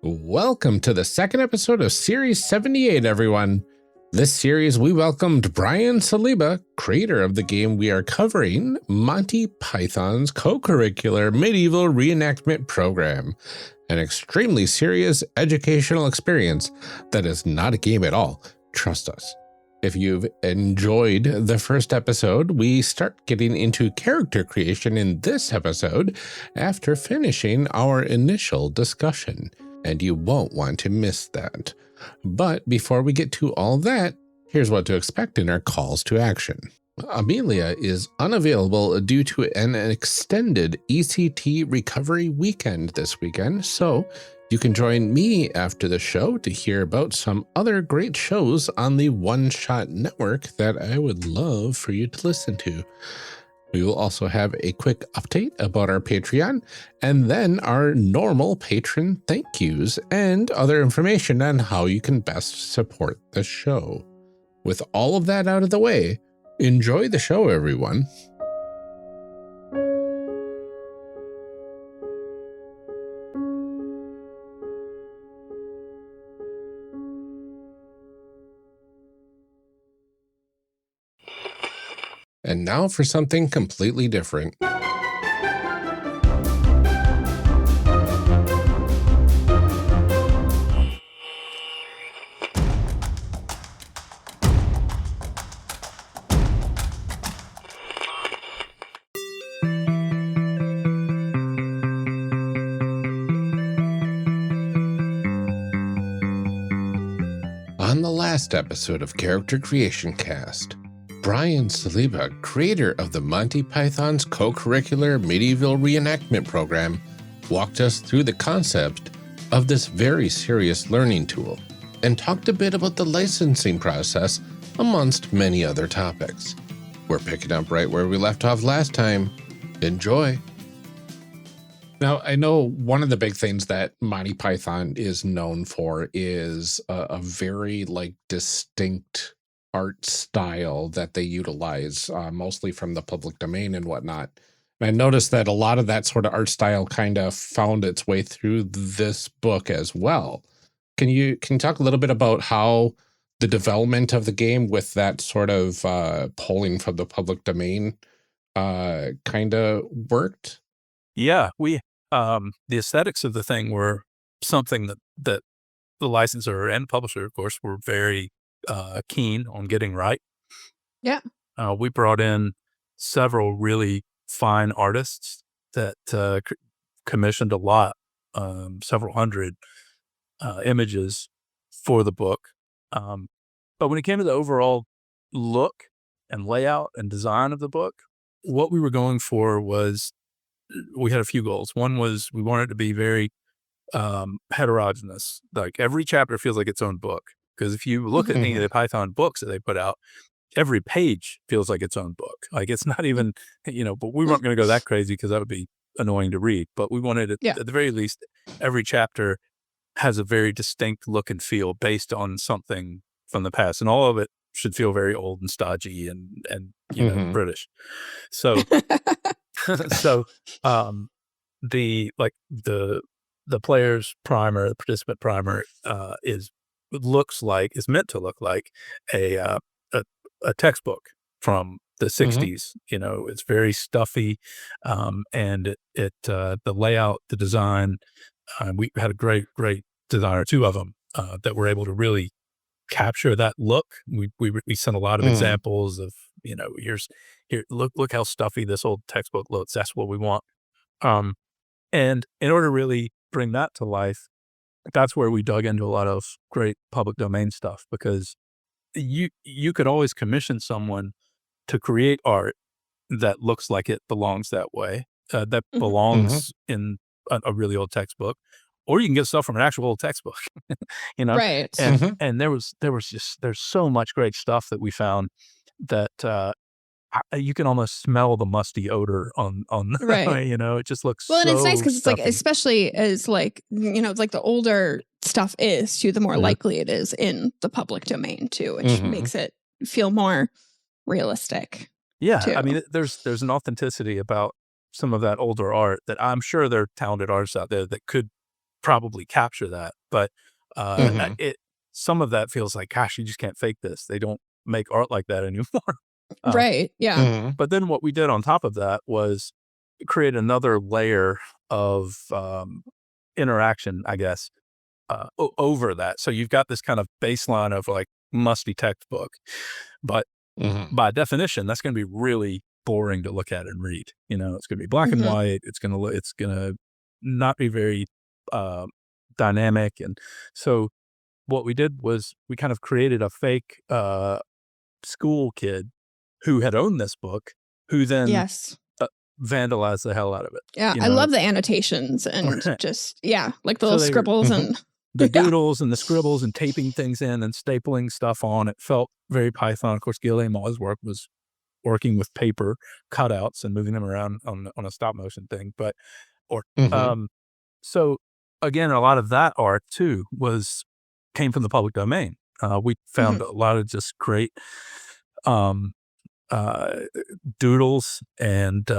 Welcome to the second episode of Series 78, everyone. This series, we welcomed Brian Saliba, creator of the game we are covering, Monty Python's Co-Curricular Medieval Reenactment program, an extremely serious educational experience that is not a game at all. Trust us. If you've enjoyed the first episode, we start getting into character creation in this episode after finishing our initial discussion, and you won't want to miss that. But before we get to all that, here's what to expect in our calls to action. Amelia is unavailable due to an extended ECT recovery weekend this weekend, so you can join me after the show to hear about some other great shows on the One Shot Network that I would love for you to listen to. We will also have a quick update about our Patreon, and then our normal patron thank yous and other information on how you can best support the show. With all of that out of the way, enjoy the show, everyone. And now for something completely different. On the last episode of Character Creation Cast, Brian Saliba, creator of the Monty Python's Co-Curricular Medieval Reenactment program, walked us through the concept of this very serious learning tool and talked a bit about the licensing process amongst many other topics. We're picking up right where we left off last time. Enjoy. Now, I know one of the big things that Monty Python is known for is a very distinct art style that they utilize, mostly from the public domain and whatnot. And I noticed that a lot of that sort of art style kind of found its way through this book as well. Can you talk a little bit about how the development of the game with that sort of pulling from the public domain kind of worked? Yeah, we the aesthetics of the thing were something that the licensor and publisher, of course, were very keen on getting right. Yeah. We brought in several really fine artists that commissioned a lot, several hundred images for the book. But when it came to the overall look and layout and design of the book, what we were going for was, we had a few goals. One was we wanted it to be very heterogeneous. Like every chapter feels like its own book. Because if you look at any of the Python books that they put out, every page feels like its own book. Like it's not even, but we weren't going to go that crazy because that would be annoying to read. But we wanted it, at the very least, every chapter has a very distinct look and feel based on something from the past. And all of it should feel very old and stodgy and British. So, the player's primer, the participant primer is meant to look like a textbook from the 60s. It's very stuffy, and the layout, the design, we had a great designer, two of them, that were able to really capture that look. We sent a lot of examples of, look how stuffy this old textbook looks. That's what we want. And in order to really bring that to life, that's where we dug into a lot of great public domain stuff, because you could always commission someone to create art that looks like it belongs that way, that belongs in a really old textbook, or you can get stuff from an actual old textbook, Right. And there's so much great stuff that we found that you can almost smell the musty odor on Right. it just looks Well, and it's so nice because it's like, stuffy. especially as it's like the older stuff is too, the more likely it is in the public domain too, which makes it feel more realistic. Yeah, too. I mean, there's an authenticity about some of that older art that I'm sure there are talented artists out there that could probably capture that. But some of that feels like, gosh, you just can't fake this. They don't make art like that anymore. Right. Yeah. But then what we did on top of that was create another layer of interaction, I guess, over that. So you've got this kind of baseline of like musty textbook, but by definition, that's going to be really boring to look at and read. It's going to be black and white. It's going to not be very dynamic. And so what we did was we kind of created a fake school kid who had owned this book, who then vandalized the hell out of it. Yeah, I love the annotations and just, like the little scribbles and the doodles and the scribbles and taping things in and stapling stuff on. It felt very Python. Of course, Gilliam, all his work was working with paper cutouts and moving them around on a stop motion thing. So again, a lot of that art too came from the public domain. We found a lot of just great doodles and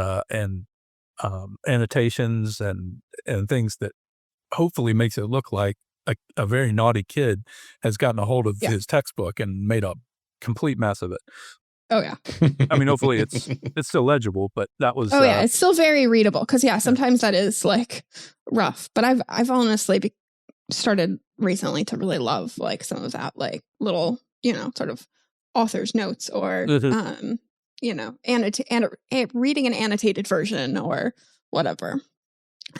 annotations and things that hopefully makes it look like a very naughty kid has gotten a hold of his textbook and made a complete mess of it. Oh yeah. I mean, hopefully it's still legible, but that was. Oh yeah, it's still very readable because sometimes that is like rough. But I've honestly started recently to really love like some of that like little sort of author's notes or reading an annotated version or whatever.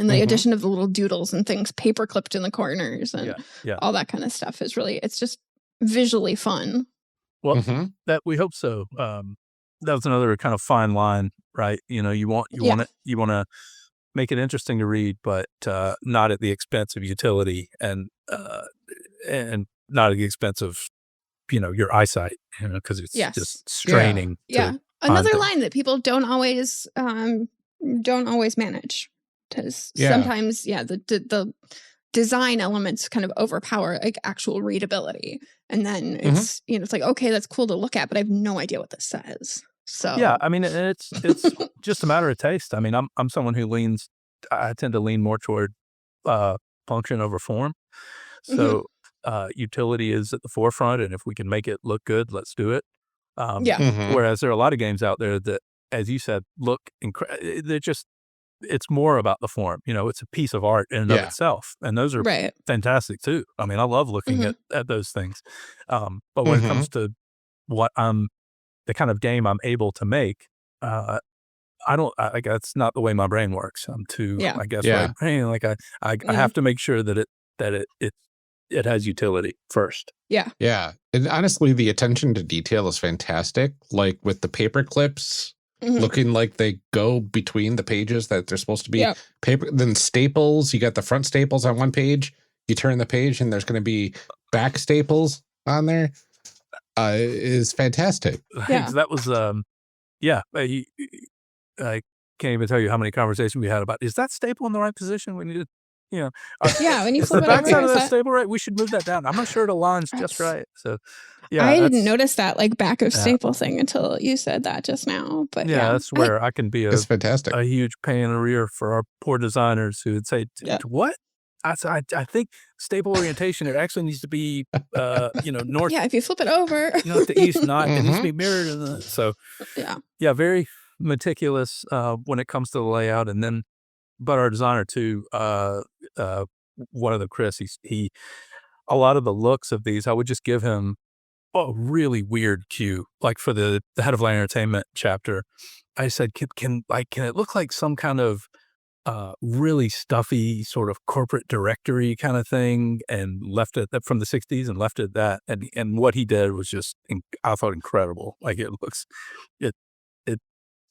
And the addition of the little doodles and things paper clipped in the corners and all that kind of stuff is really, it's just visually fun. Well, that we hope so. That was another kind of fine line, right? You want to make it interesting to read, but not at the expense of utility and not at the expense of your eyesight, because it's just straining. Another line that people don't always manage. Because sometimes, the design elements kind of overpower like actual readability, and then it's it's like, okay, that's cool to look at, but I have no idea what this says. So I mean, it's just a matter of taste. I mean, I'm someone who I tend to lean more toward function over form. So utility is at the forefront, and if we can make it look good, let's do it. Whereas there are a lot of games out there that, as you said, look they're just. It's more about the form, it's a piece of art in and of itself. And those are fantastic too. I mean, I love looking at those things. But when it comes to the kind of game I'm able to make, I guess not the way my brain works. I'm too, I guess, I have to make sure that it has utility first. Yeah. And honestly, the attention to detail is fantastic. Like with the paper clips, looking like they go between the pages that they're supposed to be. Paper, then staples, you got the front staples on one page, you turn the page and there's going to be back staples on there. Is fantastic. That was I can't even tell you how many conversations we had about, is that staple in the right position? We need to when you is flip the it back over, side of that staple right? We should move that down. I'm not sure it aligns just right. So I didn't notice that like back of staple thing until you said that just now. But that's where I can be it's fantastic. A huge pain in the rear for our poor designers who would say, what? I think staple orientation, it actually needs to be north. If you flip it over. North to east, not it needs to be mirrored. So very meticulous when it comes to the layout. And then but our designer too, one of them, Chris, he a lot of the looks of these, I would just give him a really weird cue. Like for the Head of Light Entertainment chapter, I said, can it look like some kind of really stuffy sort of corporate directory kind of thing, and left it from the 60s and left it that. And what he did was just, I thought, incredible. Like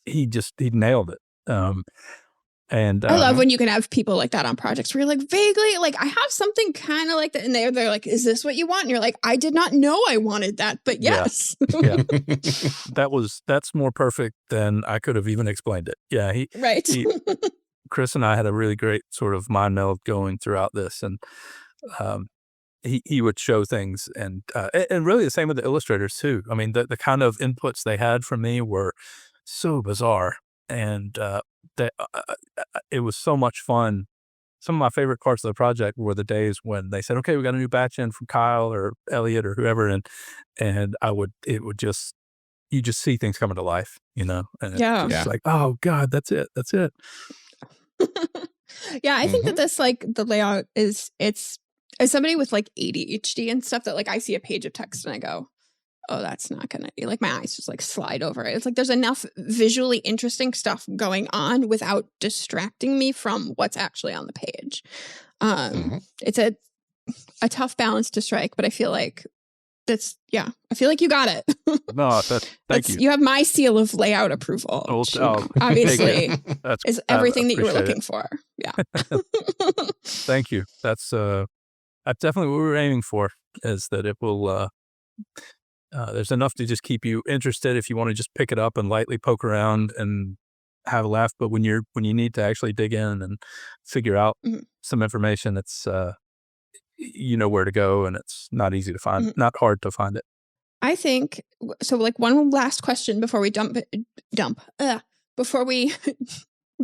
he nailed it. And I love when you can have people like that on projects where you're like, vaguely, like, I have something kind of like that. And they're like, is this what you want? And you're like, I did not know I wanted that, but yes. That's more perfect than I could have even explained it. Yeah. Chris and I had a really great sort of mind meld going throughout this. And he would show things and really the same with the illustrators too. I mean, the kind of inputs they had from me were so bizarre. And it was so much fun some of my favorite parts of the project were the days when they said, okay, we got a new batch in from Kyle or Elliot or whoever. And you just see things coming to life, and it's just like, oh God, that's it. Yeah. I think that this, like, the layout is, as somebody with like ADHD and stuff, that like I see a page of text and I go, oh, that's not gonna, like, my eyes just like slide over it. It's like there's enough visually interesting stuff going on without distracting me from what's actually on the page. It's a tough balance to strike, but I feel like I feel like you got it. No, thank you. You have my seal of layout approval. Obviously, is everything that you were looking for. Yeah. Thank you. That's definitely what we were aiming for, is that it will, there's enough to just keep you interested if you want to just pick it up and lightly poke around and have a laugh. But when you need to actually dig in and figure out some information, it's, you know where to go, and it's not easy to find, not hard to find it. I think so. Like, one last question before we jump before we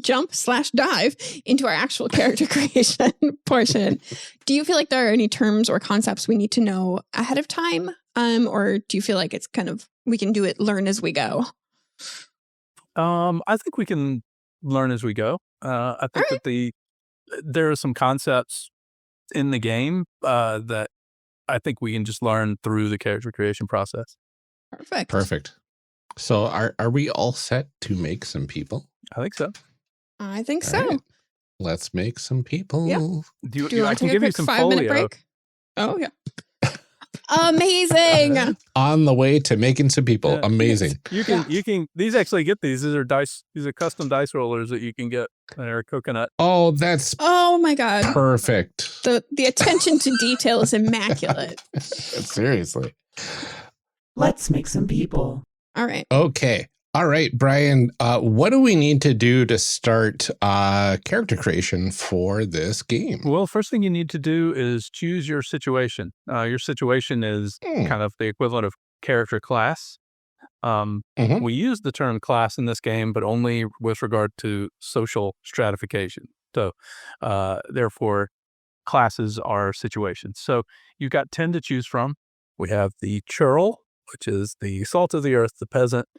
jump/dive into our actual character creation portion. Do you feel like there are any terms or concepts we need to know ahead of time? Or do you feel like it's kind of, we can learn as we go? I think we can learn as we go. I think that there are some concepts in the game that I think we can just learn through the character creation process. Perfect. So are we all set to make some people? I think so. I think so. Right. Let's make some people. Yeah. Do you I can give you some 5-minute break? Oh, yeah. Amazing. On the way to making some people. Amazing. You can these actually get these. These are dice. These are custom dice rollers that you can get. They're coconut. Oh, that's my God. Perfect. The attention to detail is immaculate. Seriously. Let's make some people. All right. Okay. All right, Brian, what do we need to do to start character creation for this game? Well, first thing you need to do is choose your situation. Your situation is kind of the equivalent of character class. We use the term class in this game, but only with regard to social stratification. So, therefore, classes are situations. So you've got 10 to choose from. We have the churl, which is the salt of the earth, the peasant.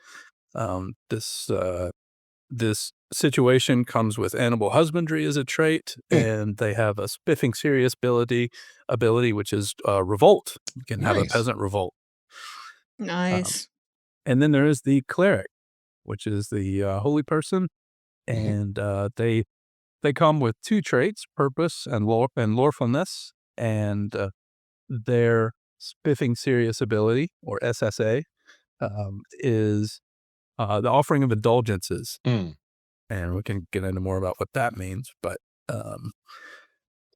This situation comes with animal husbandry as a trait, and they have a spiffing serious ability, which is revolt. You can have a peasant revolt. Nice. And then there is the cleric, which is the holy person, and they come with 2 traits: purpose and lorefulness, and their spiffing serious ability, or SSA, is the offering of indulgences. And we can get into more about what that means, but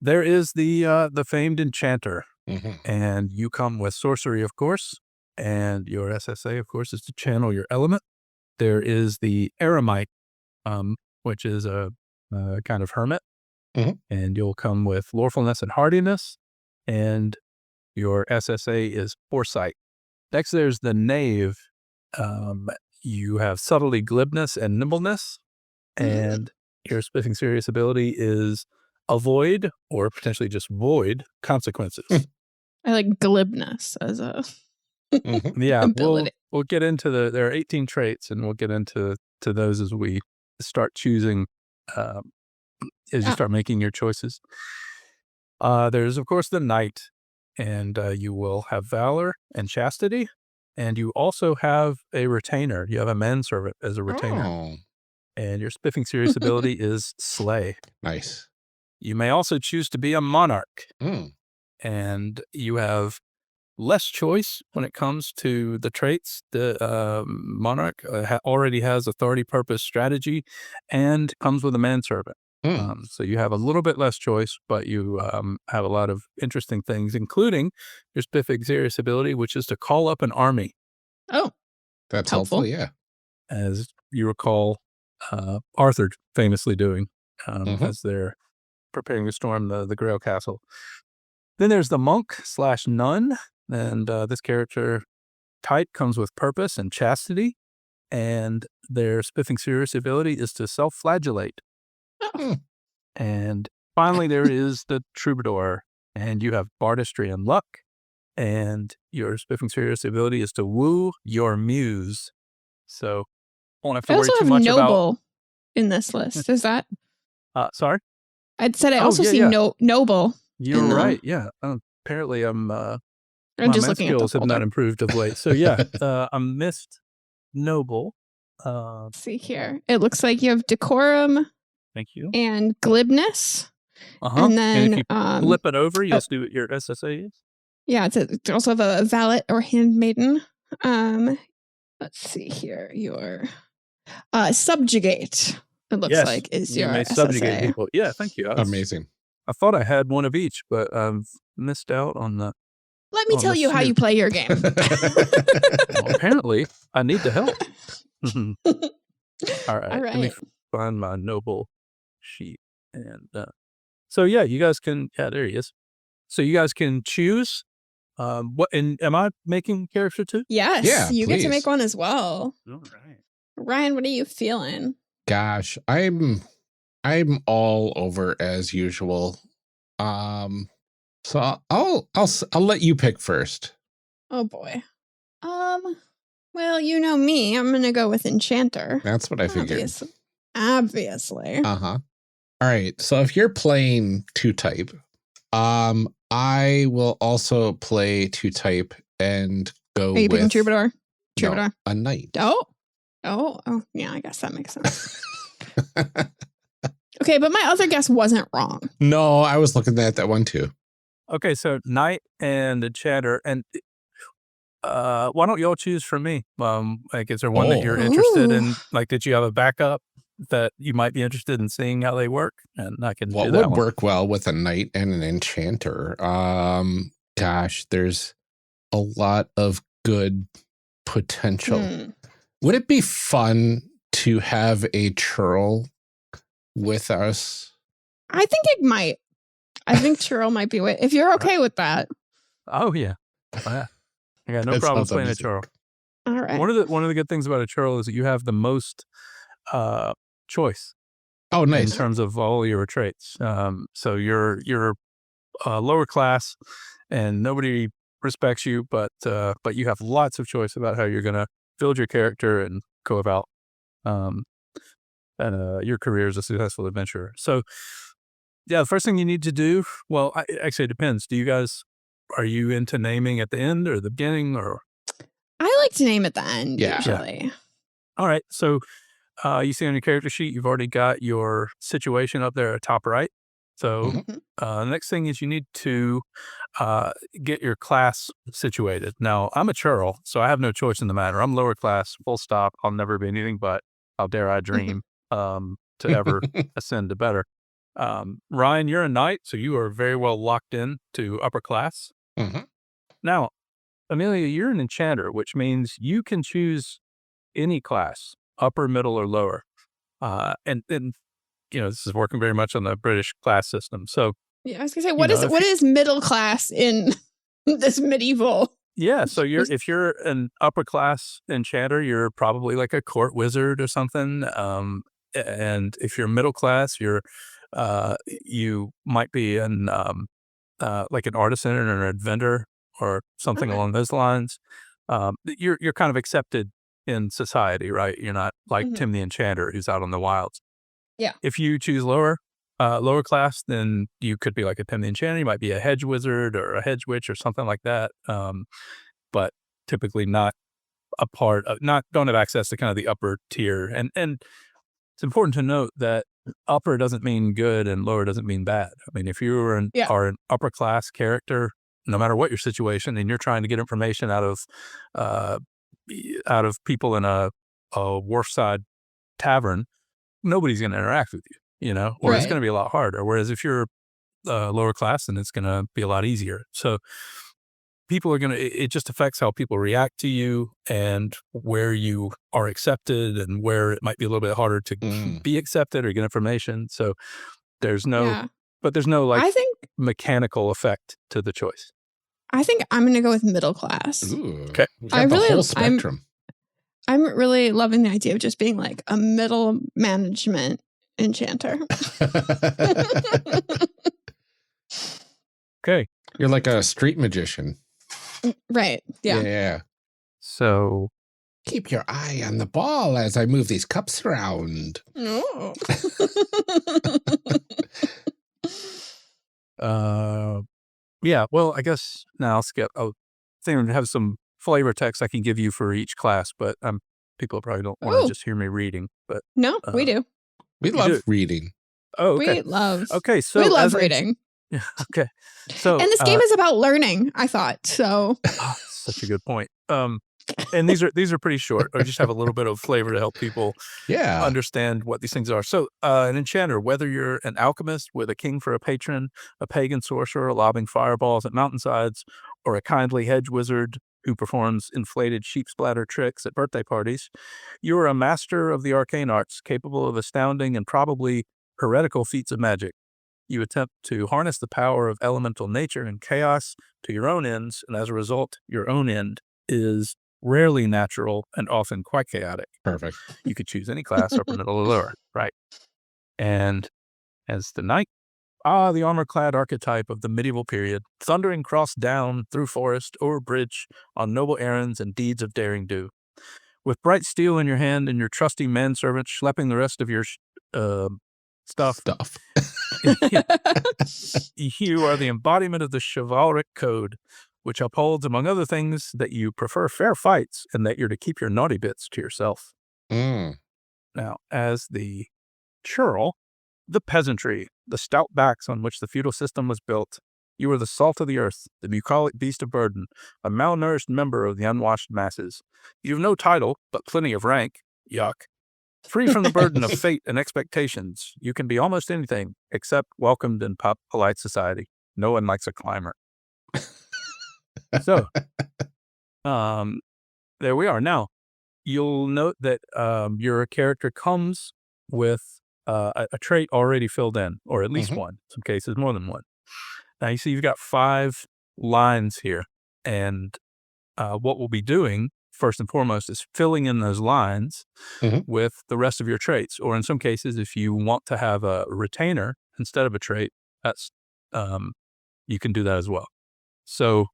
there is the famed enchanter, and you come with sorcery, of course, and your SSA, of course, is to channel your element. There is the eremite, which is a kind of hermit, and you'll come with lorefulness and hardiness, and your SSA is foresight. Next, there's the knave. You have subtlety, glibness, and nimbleness, and your spiffing serious ability is avoid, or potentially just void, consequences. I like glibness as a ability. We'll get into there are 18 traits, and we'll get into those as we start choosing, as you start making your choices. There's, of course, the knight, and you will have valor and chastity. And you also have a retainer. You have a manservant as a retainer. And your spiffing serious ability is slay. Nice. You may also choose to be a monarch. And you have less choice when it comes to the traits. The monarch already has authority, purpose, strategy, and comes with a manservant. So you have a little bit less choice, but you have a lot of interesting things, including your spiffing serious ability, which is to call up an army. Oh, that's helpful. Yeah, as you recall, Arthur famously doing as they're preparing to storm the Grail Castle. Then there's the monk/nun, and this character type comes with purpose and chastity, and their spiffing serious ability is to self-flagellate. And finally, there is the troubadour, and you have bardistry and luck, and your spiffing serious ability is to woo your muse. So, won't have to I worry also too have much noble in this list. Is that? Sorry? I'd said I Oh, also yeah, see yeah. noble. You're right. Yeah. Apparently, I'm my just math looking at the skills have folder. not improved of late. So, yeah, I missed noble. Let's see here. It looks like you have decorum Thank you. and glibness. Uh-huh. And then if you flip it over, you'll see what your SSA is. Yeah, it's also have a valet or handmaiden. Let's see here. Your subjugate, it looks like, is your may SSA. subjugate people. Yeah, thank you. Amazing. I thought I had one of each, but I've missed out on the... Let me tell you how you play your game. Well, apparently, I need the help. All right. Let me find my noble sheet. And so, yeah, you guys can... Yeah, there he is. So you guys can choose. What? And am I making character too? Yes. Yeah, you get to please. make one as well. All right. Ryan, what are you feeling? Gosh, I'm all over as usual. So I'll let you pick first. Oh boy. Well, you know me. I'm gonna go with enchanter. That's what I figured. Obviously. Uh-huh. All right. So if you're playing 2-type, I will also play 2-type and go Are you with picking troubadour? no, a knight. Oh, yeah, I guess that makes sense. Okay, but my other guess wasn't wrong. No, I was looking at that one too. Okay, so knight and enchanter, and why don't y'all choose for me? Like, is there one that you're interested in? Like, did you have a backup that you might be interested in seeing how they work? And I can what do that would work well with a knight and an enchanter? Gosh, there's a lot of good potential. Would it be fun to have a churl with us? I think it might. I think churl might be if you're okay with that. Oh yeah. I got no problem playing a churl. All right. One of the good things about a churl is that you have the most choice. Oh, nice. In terms of all your traits. So you're lower class, and nobody respects you, but you have lots of choice about how you're going to build your character and go about your career as a successful adventurer. So, yeah, the first thing you need to do, well, actually, it depends. Are you into naming at the end or the beginning? Or I like to name at the end, usually. Yeah. All right. So you see on your character sheet, you've already got your situation up there at top right. So the next thing is you need to get your class situated. Now, I'm a churl, so I have no choice in the matter. I'm lower class, full stop. I'll never be anything but, how dare I dream to ever ascend to better. Ryan, you're a knight, so you are very well locked in to upper class. Now, Amelia, you're an enchanter, which means you can choose any class, upper, middle, or lower. And this is working very much on the British class system. So, yeah, I was gonna say, what is middle class in this medieval? Yeah, so if you're an upper class enchanter, you're probably like a court wizard or something. And if you're middle class, you might be like an artisan or an inventor or something along those lines. You're kind of accepted in society, right? You're not like Tim the Enchanter who's out on the wilds. Yeah. If you choose lower class, then you could be like a Tim the Enchanter. You might be a hedge wizard or a hedge witch or something like that. But typically not a part of, don't have access to kind of the upper tier. And it's important to note that upper doesn't mean good and lower doesn't mean bad. I mean, if you are an upper class character, no matter what your situation, and you're trying to get information out of people in a wharfside tavern, nobody's going to interact with you, or it's going to be a lot harder. Whereas if you're lower class, then it's going to be a lot easier. So people are it just affects how people react to you and where you are accepted and where it might be a little bit harder to be accepted or get information. So there's no like I think mechanical effect to the choice. I think I'm going to go with middle class. Ooh, okay. The whole spectrum. I'm really loving the idea of just being like a middle management enchanter. Okay. You're like a street magician. Right. Yeah. Yeah. So Keep your eye on the ball as I move these cups around. No. yeah, well, I guess now I'll skip. I think I have some flavor text I can give you for each class, but people probably don't want Oh. to just hear me reading. But No, we do. We You love do. reading. oh, okay, We love. okay. So we love as an- reading. Yeah, okay. So And this game is about learning, I thought. So such a good point. And these are pretty short, or just have a little bit of flavor to help people Yeah. understand what these things are. So an enchanter, whether you're an alchemist with a king for a patron, a pagan sorcerer lobbing fireballs at mountainsides, or a kindly hedge wizard who performs inflated sheep splatter tricks at birthday parties, you are a master of the arcane arts, capable of astounding and probably heretical feats of magic. You attempt to harness the power of elemental nature and chaos to your own ends, and as a result, your own end is rarely natural and often quite chaotic. Perfect. You could choose any class, upper, middle, or lower, right? And as the knight, the armor-clad archetype of the medieval period, thundering cross down through forest or bridge on noble errands and deeds of daring do. With bright steel in your hand and your trusty manservant schlepping the rest of your stuff, you are the embodiment of the chivalric code, which upholds, among other things, that you prefer fair fights and that you're to keep your naughty bits to yourself. Now, as the churl, the peasantry, the stout backs on which the feudal system was built, you are the salt of the earth, the bucolic beast of burden, a malnourished member of the unwashed masses. You have no title, but plenty of rank. Yuck. Free from the burden of fate and expectations, you can be almost anything except welcomed in polite society. No one likes a climber. So, there we are. Now, you'll note that your character comes with a trait already filled in, or at least one. In some cases, more than one. Now, you see you've got 5 lines here, and what we'll be doing, first and foremost, is filling in those lines with the rest of your traits. Or in some cases, if you want to have a retainer instead of a trait, that's you can do that as well. So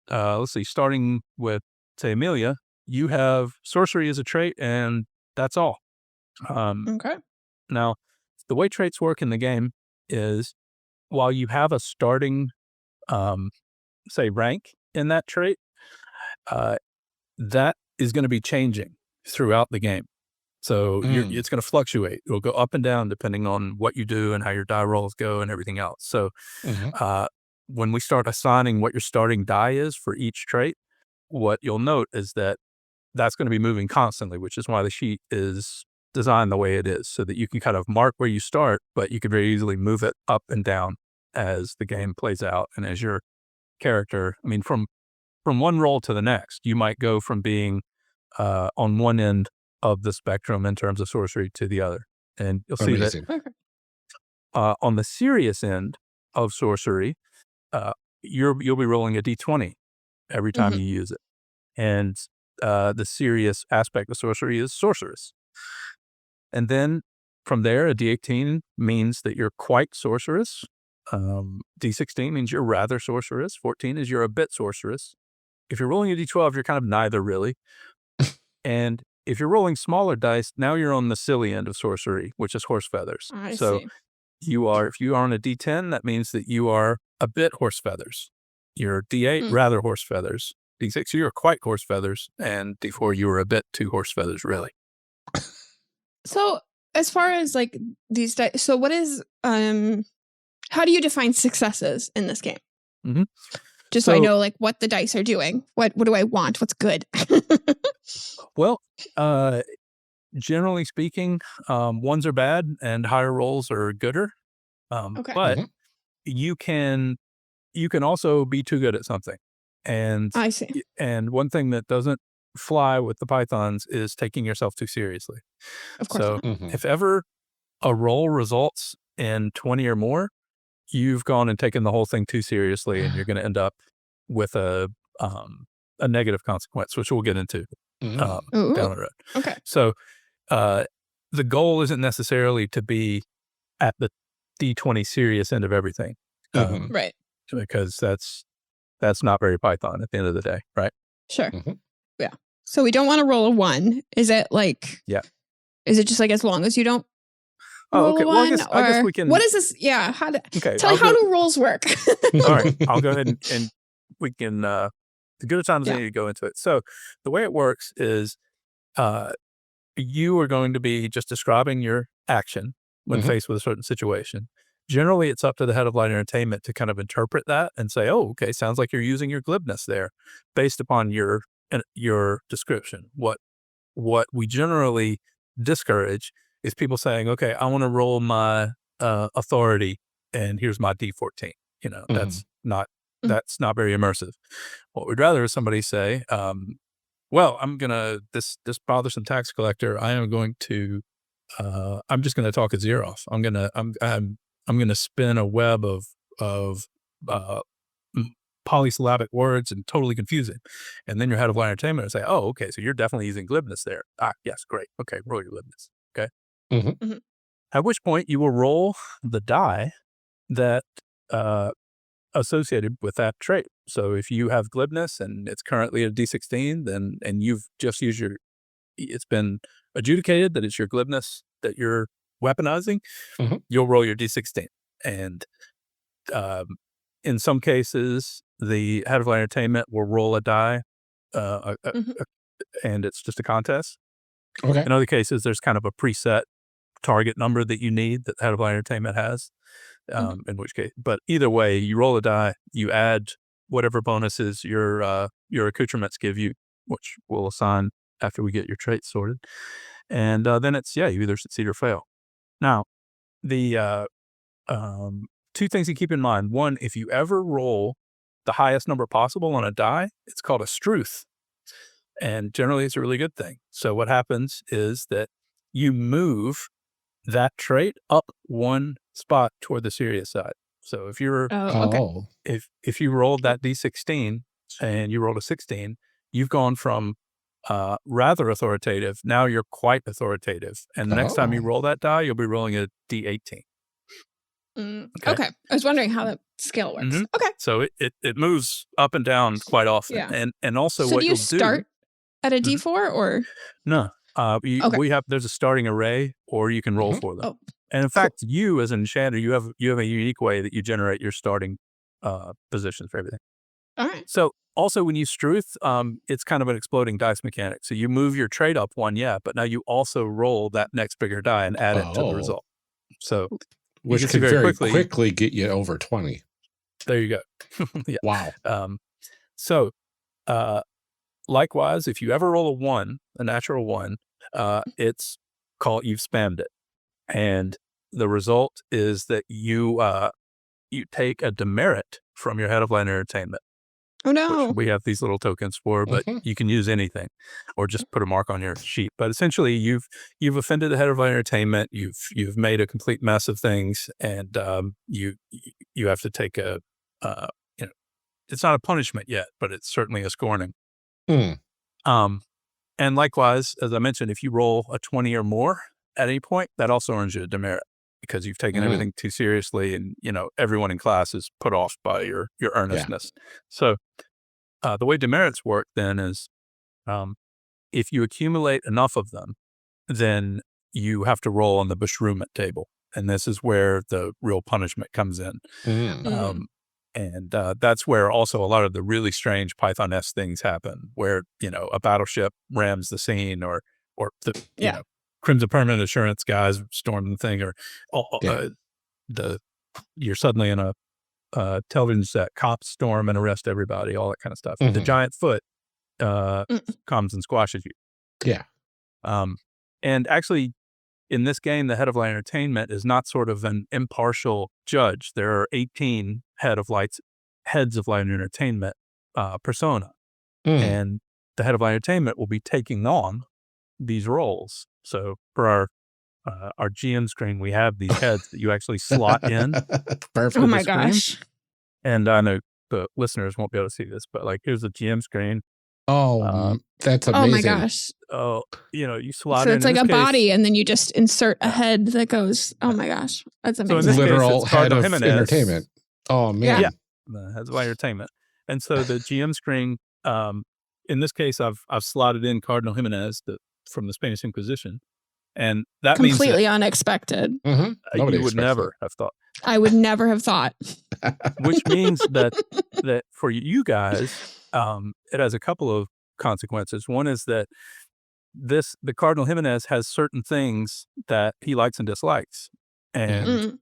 let's see, starting with, say, Amelia, you have sorcery as a trait, and that's all. Okay. Now, the way traits work in the game is while you have a starting, say, rank in that trait, that is going to be changing throughout the game. So it's going to fluctuate. It'll go up and down depending on what you do and how your die rolls go and everything else. So when we start assigning what your starting die is for each trait, what you'll note is that that's going to be moving constantly, which is why the sheet is designed the way it is, so that you can kind of mark where you start, but you can very easily move it up and down as the game plays out. And as your character, I mean, from one roll to the next, you might go from being on one end of the spectrum in terms of sorcery to the other. And you'll see that on the serious end of sorcery, you'll be rolling a d20 every time you use it. And the serious aspect of sorcery is sorceress. And then from there, a d18 means that you're quite sorceress. D16 means you're rather sorceress. 14 is you're a bit sorceress. If you're rolling a d12, you're kind of neither really. And if you're rolling smaller dice, now you're on the silly end of sorcery, which is horse feathers. I So see. if you are on a d10, that means that you are a bit horse feathers. You're d8, rather horse feathers. d6, you're quite horse feathers. And d4, you were a bit too horse feathers, really. So as far as like these dice, so what is how do you define successes in this game? Just so I know like what the dice are doing. What do I want? What's good? Well, generally speaking, ones are bad and higher rolls are gooder. Okay. But you can also be too good at something. And I see. And one thing that doesn't fly with the Pythons is taking yourself too seriously. Of course. So if ever a roll results in 20 or more, you've gone and taken the whole thing too seriously, and you're going to end up with a negative consequence, which we'll get into down the road. Okay. So the the goal isn't necessarily to be at the D20 serious end of everything, Right. because that's not very Python at the end of the day, right? Sure. Mhm. Yeah. So we don't want to roll a 1. Is it like? Yeah. Is it just like as long as you don't Oh, roll okay. a Well, I 1? guess Or we can. what is this? Yeah. How do Okay. tell me how do rolls work? All right. I'll go ahead and we can. The good time as any to go into it. So the way it works is, you are going to be just describing your action when faced with a certain situation. Generally, it's up to the head of light entertainment to kind of interpret that and say, "Oh, okay, sounds like you're using your glibness there," based upon your description. What we generally discourage is people saying, "Okay, I want to roll my authority, and here's my D14." That's not very immersive. What we'd rather is somebody say, "Well, I'm gonna this bothersome tax collector. I'm just gonna talk his ear off. I'm gonna spin a web of polysyllabic words and totally confuse it." And then your head of light entertainment will say, "Oh, okay, so you're definitely using glibness there. Ah, yes, great. Okay, roll your glibness." Okay. At which point you will roll the die that associated with that trait. So if you have glibness and it's currently a D16, then and you've just used it's been adjudicated that it's your glibness that you're weaponizing, you'll roll your D16. And in some cases, the head of light entertainment will roll a die, and it's just a contest. Okay. In other cases, there's kind of a preset target number that you need that the head of light entertainment has. In which case, but either way, you roll a die, you add whatever bonuses your accoutrements give you, which we'll assign after we get your traits sorted. And then it's, you either succeed or fail. Now, the two things to keep in mind. One, if you ever roll the highest number possible on a die, it's called a struth. And generally, it's a really good thing. So what happens is that you move that trait up one spot toward the serious side. So if you're if you rolled that D16 and you rolled a 16, you've gone from rather authoritative, now you're quite authoritative. And the next time you roll that die, you'll be rolling a D18. Okay. I was wondering how that scale works. Okay. So it moves up and down quite often. Yeah. And also so what do you you'll start at a D4 or? No. There's a starting array, or you can roll for them. Oh, and in fact, you as an enchanter, you have a unique way that you generate your starting positions for everything. all right. So also when you struth, it's kind of an exploding dice mechanic. So you move your trait up one, but now you also roll that next bigger die and add it to the result. So which could very quickly get you over 20. There you go. Yeah. Wow. So likewise, if you ever roll a natural 1, it's called, you've spammed it. And the result is that you take a demerit from your head of light entertainment. Oh no. Which we have these little tokens for, but you can use anything or just put a mark on your sheet. But essentially you've offended the head of light entertainment, you've made a complete mess of things, and you have to take a it's not a punishment yet, but it's certainly a scorning. And likewise, as I mentioned, if you roll a 20 or more at any point, that also earns you a demerit because you've taken everything too seriously, and everyone in class is put off by your earnestness. So the way demerits work then is, if you accumulate enough of them, then you have to roll on the beschrewment table, and this is where the real punishment comes in. And that's where also a lot of the really strange Python-esque things happen, where, a battleship rams the scene, or the, Crimson Permanent Assurance guys storm the thing, or you're suddenly in a television set, cops storm and arrest everybody, all that kind of stuff. The giant foot comes and squashes you. Yeah. And actually, in this game, the head of light entertainment is not sort of an impartial judge. There are 18 heads of light entertainment persona, and the head of light entertainment will be taking on these roles. So for our GM screen, we have these heads that you actually slot in. Perfect. Oh my gosh. And I know the listeners won't be able to see this, but here's the GM screen. That's amazing. Oh my gosh. You slot So in. it's like this a case, body, and then you just insert a head that goes, oh my gosh. That's So in amazing. this case, Literal it's head Cardinal of Jimenez. entertainment. Oh man. Yeah. That's why entertainment. And so the GM screen, in this case, I've slotted in Cardinal Jimenez from the Spanish Inquisition, and that means Completely unexpected. Mm-hmm. that you would never have thought. I would never have thought. Which means that for you guys, it has a couple of consequences. One is that the Cardinal Jimenez has certain things that he likes and dislikes, and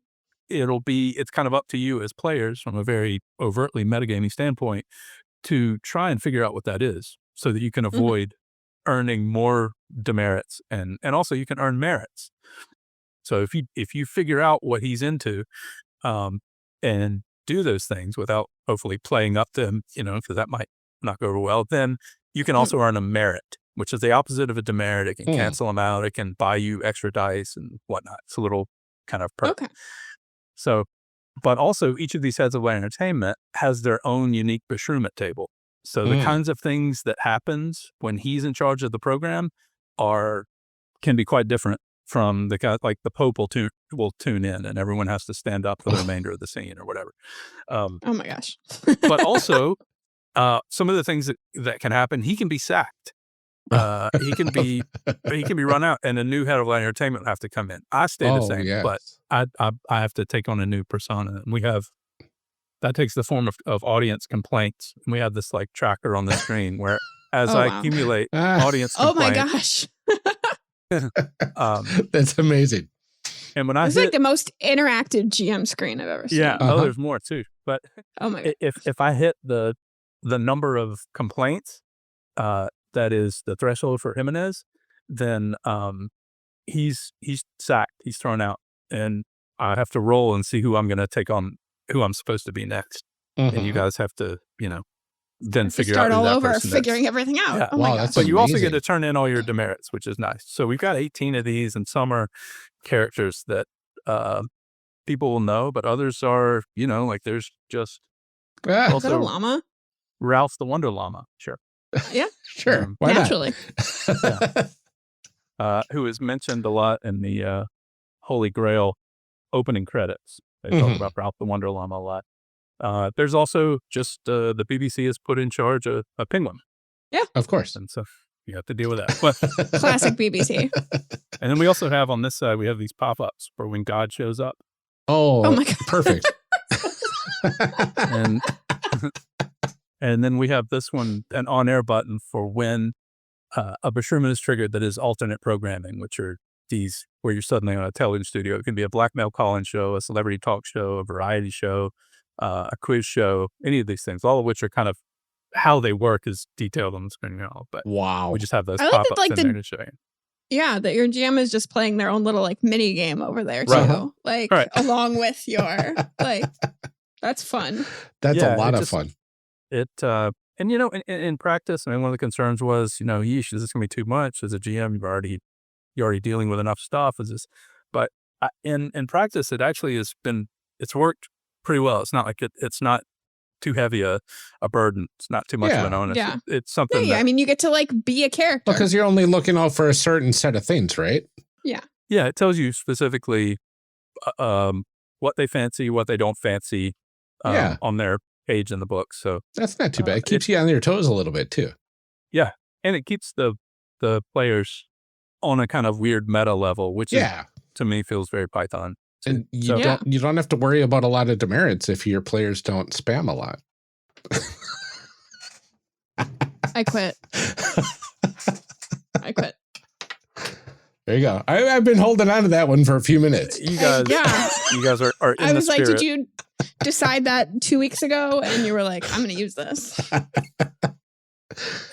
it's kind of up to you as players from a very overtly metagaming standpoint to try and figure out what that is, so that you can avoid earning more demerits, and also you can earn merits. So if you figure out what he's into, and do those things without hopefully playing up to him, because that might not go over well, then you can also earn a merit, which is the opposite of a demerit. It can cancel them out. It can buy you extra dice and whatnot. It's a little kind of perk. Okay. So, but also each of these heads of land entertainment has their own unique beshrew table. So the kinds of things that happens when he's in charge of the program can be quite different from the guy, like the Pope will tune in and everyone has to stand up for the remainder of the scene or whatever. Oh my gosh. But also some of the things that can happen, he can be sacked. He can be run out, and a new head of land entertainment will have to come in. I stay the same, but I have to take on a new persona, and that takes the form of audience complaints. And we have this like tracker on the screen where as I accumulate audience complaints. Oh my gosh. That's amazing. And when This is like the most interactive GM screen I've ever seen. Yeah. Oh, there's more too. But oh my God. if I hit the number of complaints, that is the threshold for Jimenez, then he's sacked. He's thrown out, and I have to roll and see who I'm going to take on, who I'm supposed to be next. And you guys have to, then figure out who all that over person figuring is. everything out. Yeah. Oh my Wow, gosh. that's But you also amazing. get to turn in all your demerits, which is nice. So we've got 18 of these, and some are characters that people will know, but others are, like there's just Is that also a llama? Ralph the Wonder Llama. Sure. Yeah. Sure. Why Naturally. not? Who is mentioned a lot in the Holy Grail opening credits. They talk about Ralph the Wonder Llama a lot. There's also just the BBC has put in charge a penguin. Yeah. Of course. And so you have to deal with that. But, Classic BBC. and then we also have on this side, we have these pop-ups for when God shows up. Oh my God. Perfect. And then we have this one, an on-air button for when a beshrew is triggered that is alternate programming, which are these where you're suddenly on a television studio. It can be a blackmail call-in show, a celebrity talk show, a variety show, a quiz show, any of these things, all of which are kind of how they work is detailed on the screen now. But Wow. we just have those I like pop-ups that, like, in there to show you. Yeah, that your GM is just playing their own little like mini game over there too. Right. Like Right. along with your like that's fun. That's Yeah, a lot it of just- fun. It and in practice, I mean, one of the concerns was, yeesh, is this gonna be too much? As a GM, you're already dealing with enough stuff. Is this? But in practice, it actually it's worked pretty well. It's not like it's not too heavy a burden. It's not too much of an onus. Yeah. It's something. Yeah, that, I mean, you get to like be a character. Because you're only looking out for a certain set of things, right? yeah, it tells you specifically what they fancy, what they don't fancy, on their page in the book. So That's not too bad. It keeps you on your toes a little bit too. yeah, and it keeps the players on a kind of weird meta level, which is, to me feels very Python. And So- you don't have to worry about a lot of demerits if your players don't spam a lot. I quit. I quit. There you go. I've been holding on to that one for a few minutes. You guys, Yeah. you guys are in I the was like, spirit. did you decide that 2 weeks ago? And you were like, I'm going to use this.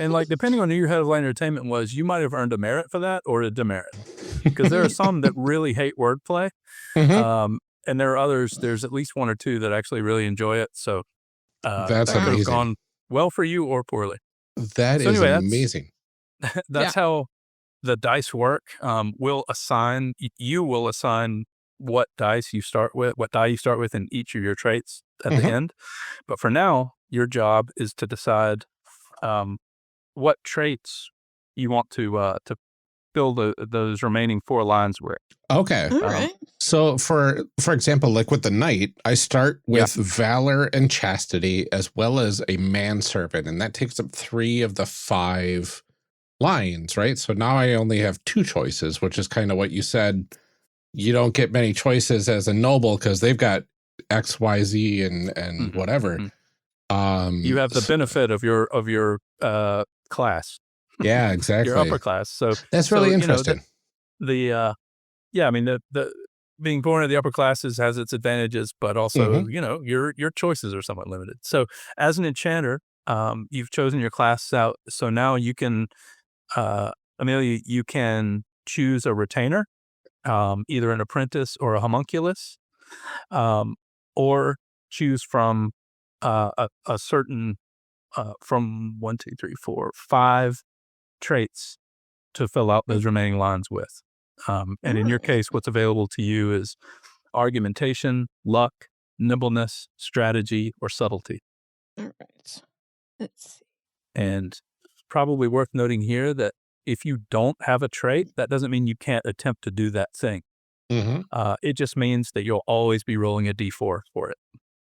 And like, depending on who your head of land entertainment was, you might have earned a merit for that or a demerit, because there are some that really hate wordplay. Mhm. And there are others, there's at least one or two that actually really enjoy it. So That's that could have amazing. gone well for you or poorly. That So is anyway, that's- amazing. That's how the dice work. You will assign what die you start with in each of your traits at the end. But for now, your job is to decide what traits you want to fill those remaining 4 lines with. Okay. All right. So for example, like with the knight, I start with valor and chastity as well as a manservant, and that takes up 3 of the 5 lines, right? So now I only have 2 choices, which is kind of what you said. You don't get many choices as a noble because they've got X, Y, Z, and whatever. You have the benefit of your class. Yeah, exactly. Your upper class. So that's really interesting. I mean, the being born in the upper classes has its advantages, but also, your choices are somewhat limited. So as an enchanter, you've chosen your class out. So now you can, Amelia, you can choose a retainer, either an apprentice or a homunculus, or choose from a certain from 1, 2, 3, 4, 5 traits to fill out those remaining lines with. And in your case, what's available to you is argumentation, luck, nimbleness, strategy, or subtlety. All right. Let's see. And probably worth noting here that if you don't have a trait, that doesn't mean you can't attempt to do that thing. It just means that you'll always be rolling a d4 for it.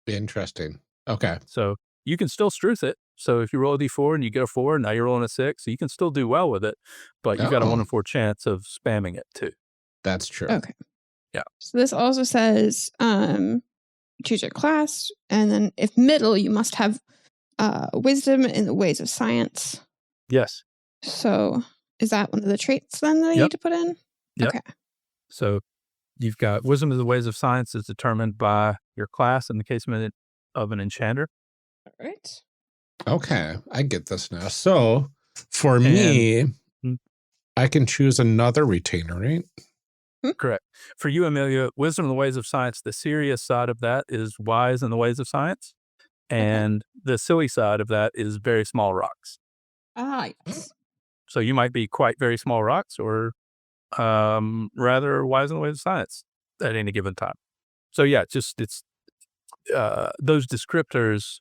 Interesting. Okay. So you can still struth it. So if you roll a d4 and you get a 4, now you're rolling a 6. So you can still do well with it, but you've got a 1 in 4 chance of spamming it too. That's true. Okay. Yeah. So this also says choose your class, and then if middle, you must have wisdom in the ways of science. Yes. So is that one of the traits then that I need to put in? Yep. Okay. So you've got wisdom of the ways of science is determined by your class in the case of an enchanter. All right. Okay, I get this now. So for me, I can choose another retainer, right? Correct. For you, Amelia, wisdom in the ways of science, the serious side of that is wise in the ways of science. And the silly side of that is very small rocks. Ah, yes. So you might be quite very small rocks or rather wise in the ways of science at any given time. So yeah, it's those descriptors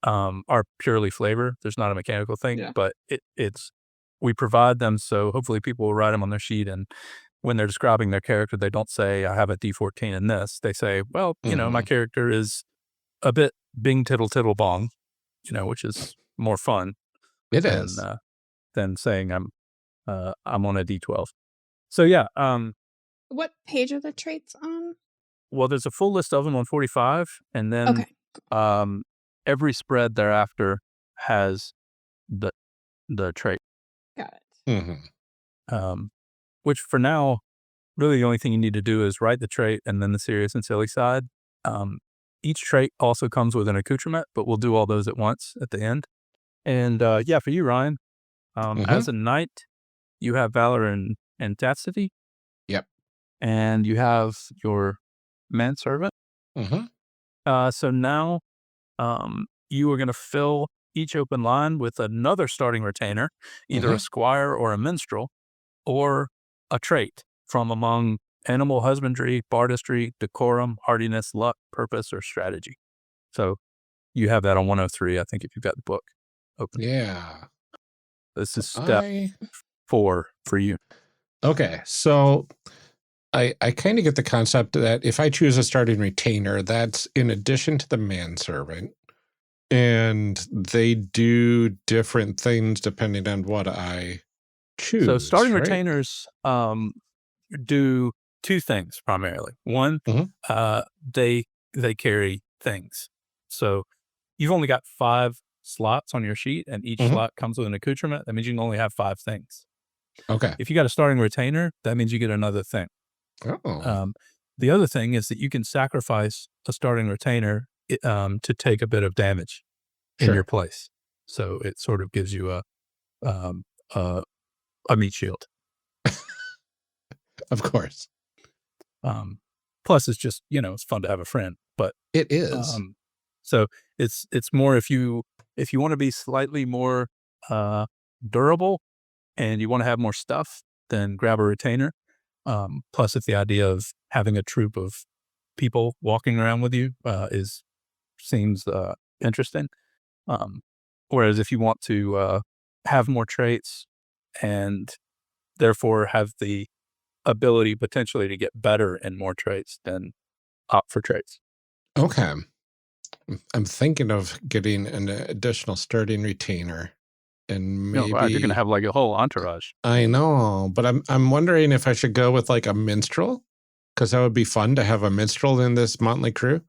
are purely flavor. There's not a mechanical thing, but we provide them so hopefully people will write them on their sheet, and when they're describing their character, they don't say I have a D14 in this. They say, well, my character is a bit bing tittle tittle bong, which is more fun. It is than saying I'm on a D12. So yeah. What page are the traits on? Well, there's a full list of them on 45, and then every spread thereafter has the trait. Got it. Which for now, really the only thing you need to do is write the trait and then the serious and silly side. Each trait also comes with an accoutrement, but we'll do all those at once at the end. And for you, Ryan, as a knight, you have valor and chastity. Yep. And you have your manservant. So now you are going to fill each open line with another starting retainer, either a squire or a minstrel, or a trait from among animal husbandry, bardistry, decorum, hardiness, luck, purpose, or strategy. So you have that on 103, I think, if you've got the book open. Yeah. This is step 4 for you. Okay. So I kind of get the concept that if I choose a starting retainer, that's in addition to the manservant, and they do different things depending on what I choose. So starting retainers do 2 things primarily. One, they carry things. So you've only got 5 slots on your sheet, and each slot comes with an accoutrement. That means you can only have 5 things. Okay. If you got a starting retainer, that means you get another thing. The other thing is that you can sacrifice a starting retainer to take a bit of damage in your place. So it sort of gives you a meat shield. Of course. Plus, it's just it's fun to have a friend. But it is. So it's more if you want to be slightly more durable and you want to have more stuff, then grab a retainer. Plus, if the idea of having a troop of people walking around with you seems interesting. Whereas if you want to have more traits and therefore have the ability potentially to get better in more traits than opt for traits. Okay. I'm thinking of getting an additional starting retainer, and No, maybe wow, you're going to have like a whole entourage. I know, but I'm wondering if I should go with like a minstrel, because that would be fun to have a minstrel in this motley crew,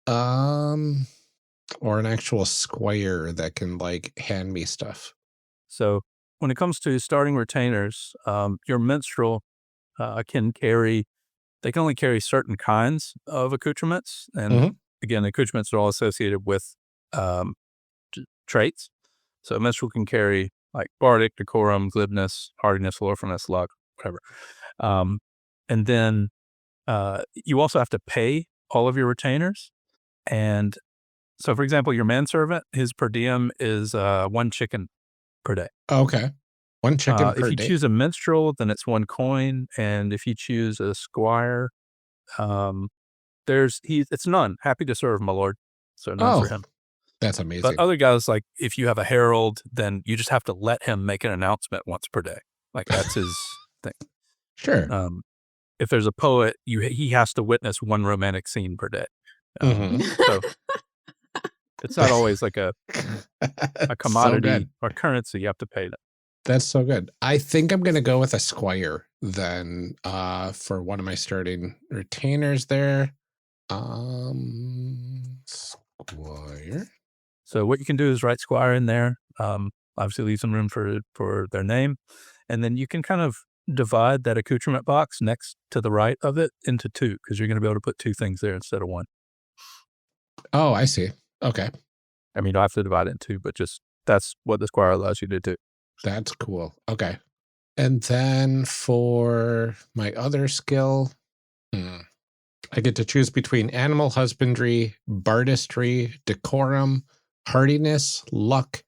or an actual squire that can like hand me stuff. So when it comes to starting retainers, your minstrel can only carry certain kinds of accoutrements. And again, accoutrements are all associated with traits. So a minstrel can carry like bardic, decorum, glibness, hardiness, lawfulness, luck, whatever. And then you also have to pay all of your retainers. And so, for example, your manservant, his per diem is 1 chicken per day. Okay. 1 chicken per If you day. choose a minstrel, then it's 1 coin. And if you choose a squire, it's none. Happy to serve, my lord. So none for him. That's amazing. But other guys, like if you have a herald, then you just have to let him make an announcement once per day. Like that's his thing. Sure. If there's a poet, he has to witness 1 romantic scene per day. So it's not always like a commodity or currency you have to pay them. That's so good. I think I'm going to go with a squire then for one of my starting retainers there. Squire. So what you can do is write squire in there. Obviously leave some room for their name. And then you can kind of divide that accoutrement box next to the right of it into 2, because you're going to be able to put 2 things there instead of 1. Oh, I see. Okay. I mean, you don't have to divide it in 2, but just that's what the squire allows you to do. That's cool. Okay. And then for my other skill, I get to choose between animal husbandry, bardistry, decorum, hardiness, luck,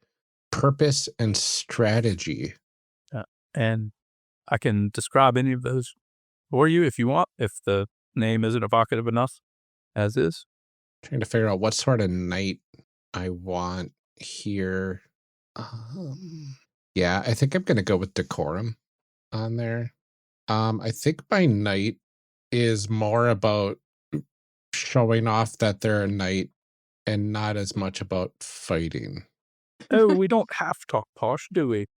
purpose, and strategy. And I can describe any of those for you if you want, if the name isn't evocative enough as is. Trying to figure out what sort of knight I want here. Yeah, I think I'm going to go with decorum on there. I think my knight is more about showing off that they're a knight and not as much about fighting. Oh, we don't have to talk posh, do we?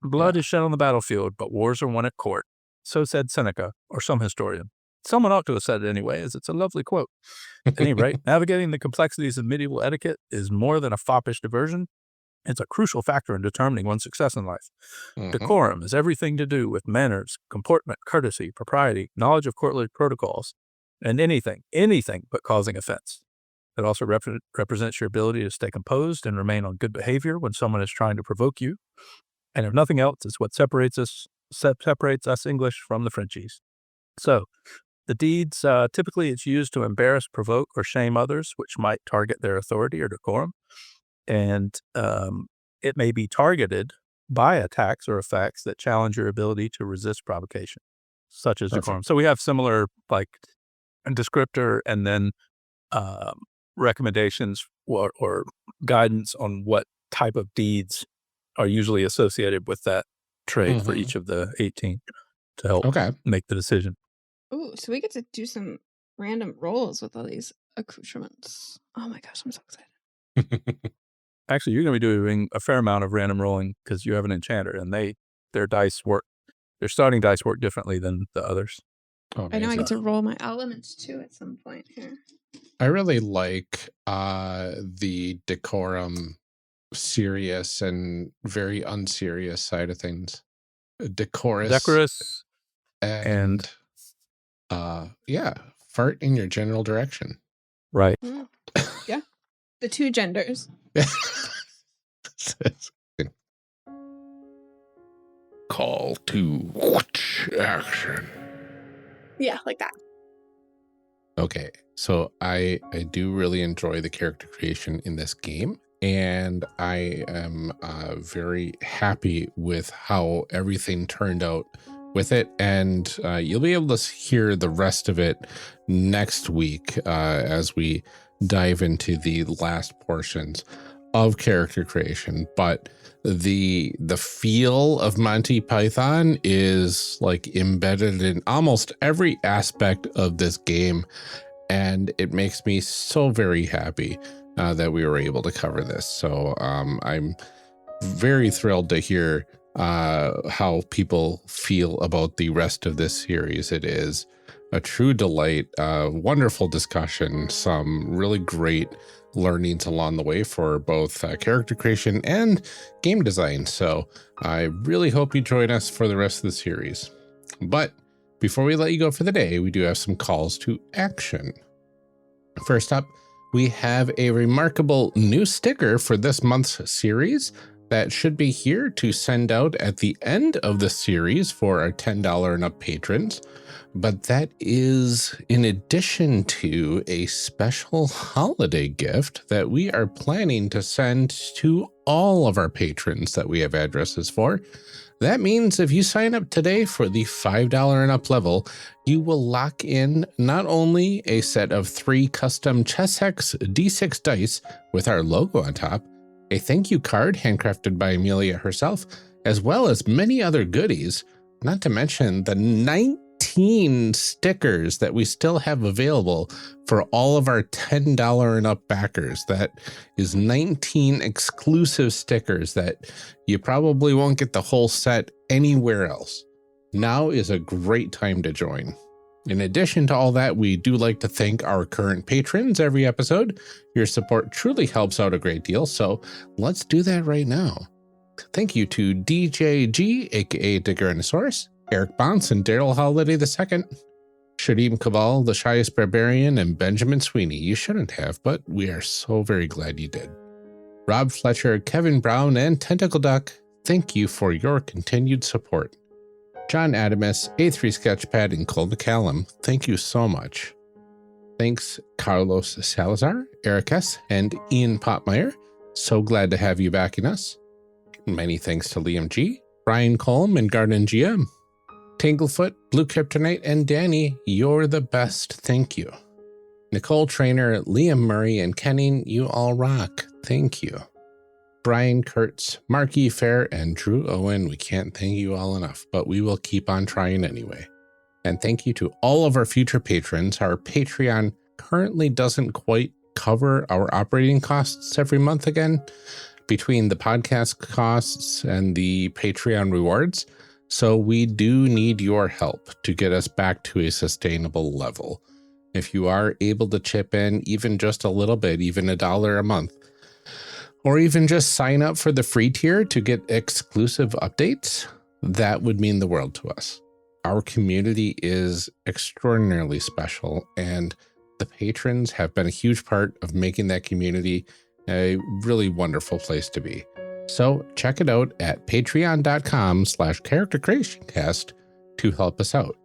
Blood is shed on the battlefield, but wars are won at court. So said Seneca, or some historian. Someone ought to have said it anyway, as it's a lovely quote. At any rate, navigating the complexities of medieval etiquette is more than a foppish diversion. It's a crucial factor in determining one's success in life. Decorum is everything to do with manners, comportment, courtesy, propriety, knowledge of courtly protocols, and anything but causing offense. It also represents your ability to stay composed and remain on good behavior when someone is trying to provoke you. And if nothing else, it's what separates us English from the Frenchies. So, the deeds, typically it's used to embarrass, provoke, or shame others, which might target their authority or decorum. And it may be targeted by attacks or effects that challenge your ability to resist provocation, such as decorum. So we have similar like descriptor and then recommendations or guidance on what type of deeds are usually associated with that trait for each of the 18 to help make the decision. Ooh, so we get to do some random rolls with all these accoutrements. Oh my gosh, I'm so excited. Actually, you're going to be doing a fair amount of random rolling because you have an enchanter and their starting dice work differently than the others. Oh, I know I get to roll my elements too at some point here. I really like the decorum serious and very unserious side of things. Decorous and fart in your general direction. Right. Yeah. The 2 genders. Call to action. Yeah, like that. Okay, so I do really enjoy the character creation in this game, and I am very happy with how everything turned out with it, and you'll be able to hear the rest of it next week as we dive into the last portions of character creation, but the feel of Monty Python is like embedded in almost every aspect of this game, and it makes me so very happy that we were able to cover this. So I'm very thrilled to hear how people feel about the rest of this series. It is a true delight, wonderful discussion, some really great learnings along the way for both character creation and game design. So I really hope you join us for the rest of the series. But before we let you go for the day, we do have some calls to action. First up, we have a remarkable new sticker for this month's series that should be here to send out at the end of the series for our $10 and up patrons. But that is in addition to a special holiday gift that we are planning to send to all of our patrons that we have addresses for. That means if you sign up today for the $5 and up level, you will lock in not only a set of 3 custom Chessex D6 dice with our logo on top, a thank you card handcrafted by Amelia herself, as well as many other goodies, not to mention the 19 stickers that we still have available for all of our $10 and up backers. That is 19 exclusive stickers that you probably won't get the whole set anywhere else. Now is a great time to join. In addition to all that, we do like to thank our current patrons every episode. Your support truly helps out a great deal, so let's do that right now. Thank you to DJG, aka Diggeranosaurus, Eric Bonce and Daryl Holiday II, Shadim Cabal, the Shyest Barbarian, and Benjamin Sweeney. You shouldn't have, but we are so very glad you did. Rob Fletcher, Kevin Brown, and Tentacle Duck, thank you for your continued support. John Adamus, A3 Sketchpad, and Cole McCallum, thank you so much. Thanks Carlos Salazar, Eric S., and Ian Potmeyer. So glad to have you backing us. Many thanks to Liam G., Brian Colm, and Garden GM. Tanglefoot, Blue Kryptonite, and Danny, you're the best, thank you. Nicole Trainer, Liam Murray, and Kenning, you all rock, thank you. Brian Kurtz, Marky Fair, and Drew Owen, we can't thank you all enough, but we will keep on trying anyway. And thank you to all of our future patrons. Our Patreon currently doesn't quite cover our operating costs every month again, between the podcast costs and the Patreon rewards. So we do need your help to get us back to a sustainable level. If you are able to chip in even just a little bit, even $1 a month, or even just sign up for the free tier to get exclusive updates, that would mean the world to us. Our community is extraordinarily special, and the patrons have been a huge part of making that community a really wonderful place to be. So check it out at patreon.com/charactercreationcast to help us out.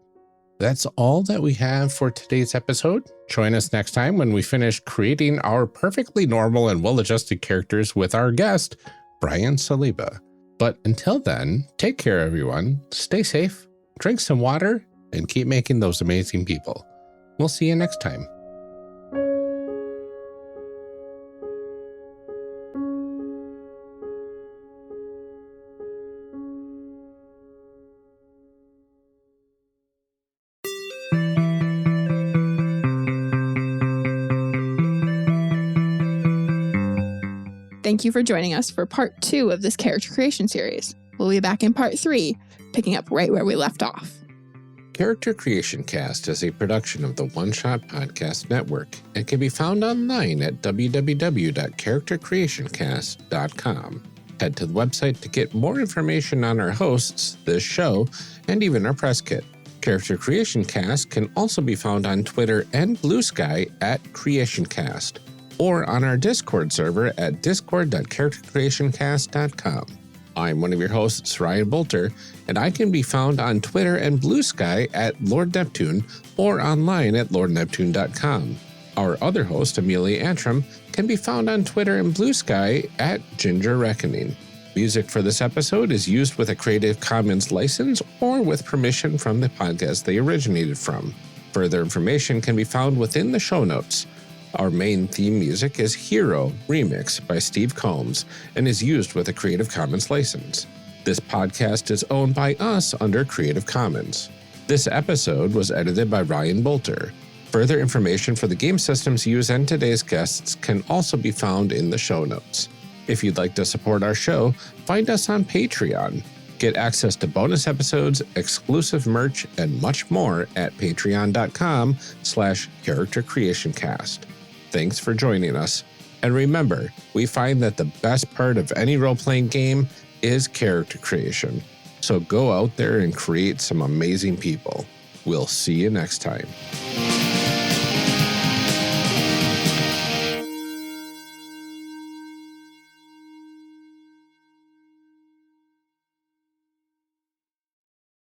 That's all that we have for today's episode. Join us next time when we finish creating our perfectly normal and well-adjusted characters with our guest, Brian Saliba. But until then, take care, everyone. Stay safe, drink some water, and keep making those amazing people. We'll see you next time. Thank you for joining us for part 2 of this character creation series. We'll be back in part 3, picking up right where we left off. Character Creation Cast is a production of the One Shot Podcast Network and can be found online at www.charactercreationcast.com. Head to the website to get more information on our hosts, this show, and even our press kit. Character Creation Cast can also be found on Twitter and Bluesky at CreationCast, or on our Discord server at discord.charactercreationcast.com. I'm one of your hosts, Ryan Boelter, and I can be found on Twitter and Bluesky at Lord Neptune or online at lordneptune.com. Our other host, Amelia Antrim, can be found on Twitter and Bluesky at Ginger Reckoning. Music for this episode is used with a Creative Commons license or with permission from the podcast they originated from. Further information can be found within the show notes. Our main theme music is Hero Remix by Steve Combs and is used with a Creative Commons license. This podcast is owned by us under Creative Commons. This episode was edited by Ryan Boelter. Further information for the game systems used and today's guests can also be found in the show notes. If you'd like to support our show, find us on Patreon. Get access to bonus episodes, exclusive merch, and much more at patreon.com/charactercreationcast. Thanks for joining us. And remember, we find that the best part of any role-playing game is character creation. So go out there and create some amazing people. We'll see you next time.